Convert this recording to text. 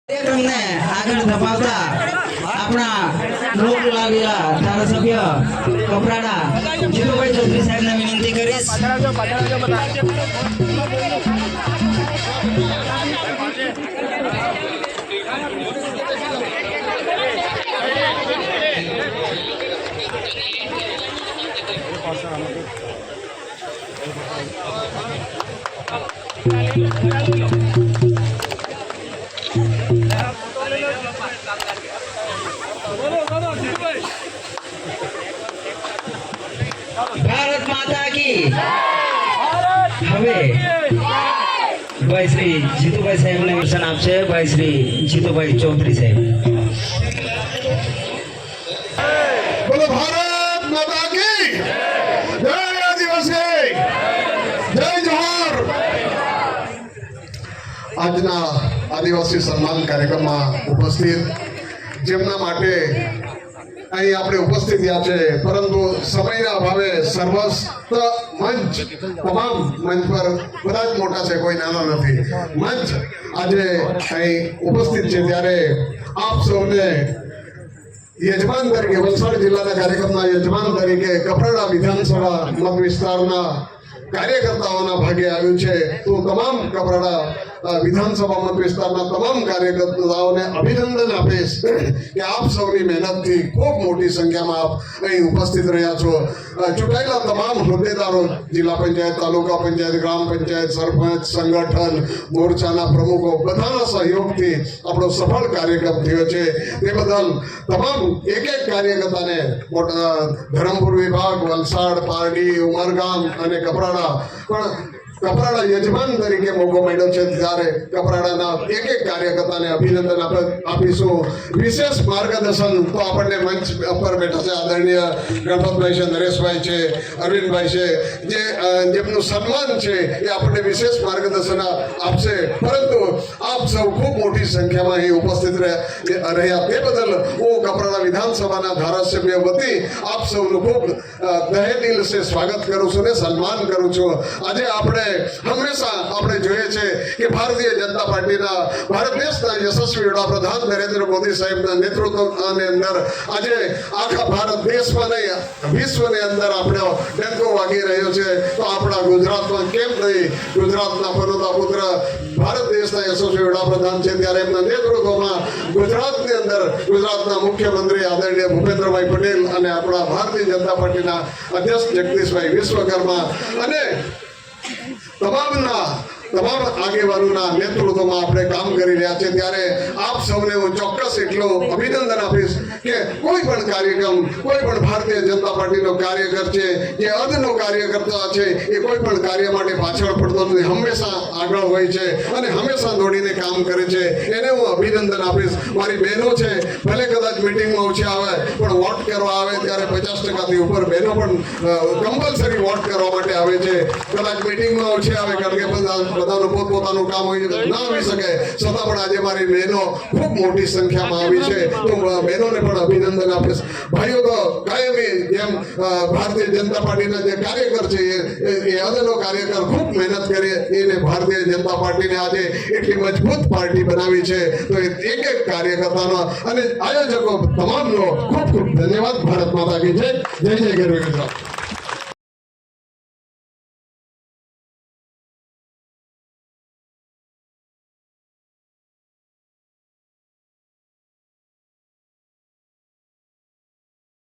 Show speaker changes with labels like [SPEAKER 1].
[SPEAKER 1] કાર્યક્રમને આગળ ધપાવતા આપણા લોક લાગેલા ધારાસભ્ય કપરાડા જીતુભાઈ ચૌધરી સાહેબને વિનંતી કરીશ. ભારત માતા કી હવે ભાઈ શ્રી જીતુભાઈ સાહેબને વચન આપશે. ભાઈ શ્રી જીતુભાઈ ચૌધરી સાહેબ.
[SPEAKER 2] બોલો ભારત માતા કી જય. આદિવાસી જય જોહર. આજના આદિવાસી સન્માન કાર્યક્રમમાં ઉપસ્થિત જેમના માટે અહીં આપણે ઉપસ્થિત થયા છે, પરંતુ સમયના અભાવે સર્વસ્ત મંચ તમામ મંચ પર બધા જ મોટા છે, કોઈ નાનો નથી. મંચ આજે અહીં ઉપસ્થિત છે ત્યારે આપ સૌને યજમાન તરીકે વલસાડ જિલ્લાના કાર્યક્રમના યજમાન તરીકે કપરાડા વિધાનસભા મત વિસ્તારના કાર્યકર્તાઓના ભાગે આવ્યું છે. તો તમામ કપરાડા વિધાનસભા મત વિસ્તારના તમામ કાર્યકર્તાઓને અભિનંદન આપીશ કે આપ સૌની મહેનતથી ખૂબ મોટી સંખ્યામાં આપ અહીં ઉપસ્થિત રહ્યા છો. ચૂંટાયેલા તમામ હોદ્દેદારો, જિલ્લા પંચાયત, તાલુકા પંચાયત, ગ્રામ પંચાયત, સરપંચ, સંગઠન, મોરચાના પ્રમુખો બધાના સહયોગથી આપણો સફળ કાર્યક્રમ થયો છે. તે બદલ તમામ એક એક કાર્યકર્તાને ધરમપુર વિભાગ, વલસાડ, પારડી, ઉમરગામ અને કપરાડા પણ કપરાડા યજમાન તરીકે મોકો મળ્યો છે ત્યારે કપરાડાના એક એક કાર્યકર્તાને અભિનંદન આપીશું. વિશેષ માર્ગદર્શન તો આપણને મંચ પર બેઠા છે આદરણીય ગણપતભાઈ છે, નરેશભાઈ છે, અરવિંદભાઈ છે, જેમનું સન્માન છે એ આપણને વિશેષ માર્ગદર્શન આપશે. પરંતુ આપ સૌ ખૂબ મોટી સંખ્યામાં અહીં ઉપસ્થિત રહ્યા તે બદલ હું કપરાડા વિધાનસભાના ધારાસભ્ય વતી આપ સૌનું ખૂબ તહે દિલ સે સ્વાગત કરું છું ને સન્માન કરું છું. આજે આપણે હંમેશા આપણે જોઈએ છે કે ભારતીય જનતા પાર્ટીના ભારત દેશના યશસ્વી વડાપ્રધાન નરેન્દ્ર મોદી સાહેબના નેતૃત્વની અંદર આજે આખા ભારત દેશમાં નહીં વિશ્વની અંદર આપણો ડંકો વાગી રહ્યો છે. તો આપણા ગુજરાતમાં કેમ નહીં? ગુજરાતના પનોતા પુત્ર ભારત દેશના યશસ્વી વડાપ્રધાન છે ત્યારે એમના નેતૃત્વમાં ગુજરાતની અંદર ગુજરાતના મુખ્યમંત્રી આદરણીય ભૂપેન્દ્રભાઈ પટેલ અને આપણા ભારતીય જનતા પાર્ટીના અધ્યક્ષ જગદીશભાઈ વિશ્વકર્મા અને તમામ આગેવાનોના નેતૃત્વમાં આપણે કામ કરી રહ્યા છે. ત્યારે આપ સૌને હું ચોક્કસ એટલો અભિનંદન આપીશ કે કોઈ પણ કાર્યક્રમ, કોઈ પણ ભારતીય જનતા પાર્ટીનો કાર્યકર છે જે અદનો કાર્યકર્તા છે એ કોઈ પણ કાર્ય માટે પાછળ પડતો નથી, હંમેશા આગળ હોય છે અને હંમેશા દોડીને કામ કરે છે. એને હું અભિનંદન આપીશ. મારી બહેનો છે, ભલે કદાચ મિટિંગમાં ઓછી આવે પણ વોટ કરવા આવે ત્યારે 50%થી ઉપર બહેનો પણ કમ્પલસરી વોટ કરવા માટે આવે છે. કદાચ મિટિંગમાં ઓછી આવે કારણ કે બધાનું પોતપોતાનું કામ હોય ના આવી શકે, છતાં પણ આજે મારી બહેનો ખૂબ મોટી સંખ્યામાં આવી છે. તો બહેનોને પણ અભિનંદન આપીશ. ભાઈઓ તો કાયમી જેમ ભારતીય જનતા પાર્ટીના જે કાર્યકર છે એ અદનો કાર્યકર ખૂબ મહેનત કરી એને ભારતીય જનતા પાર્ટીને આજે એટલી મજબૂત પાર્ટી બનાવી છે. તો એક એક કાર્યકર્તાનો અને આયોજકો તમામનો ખૂબ ખૂબ ધન્યવાદ. ભારત માતા કી જય. જય જય ગરવી ગુજરાત.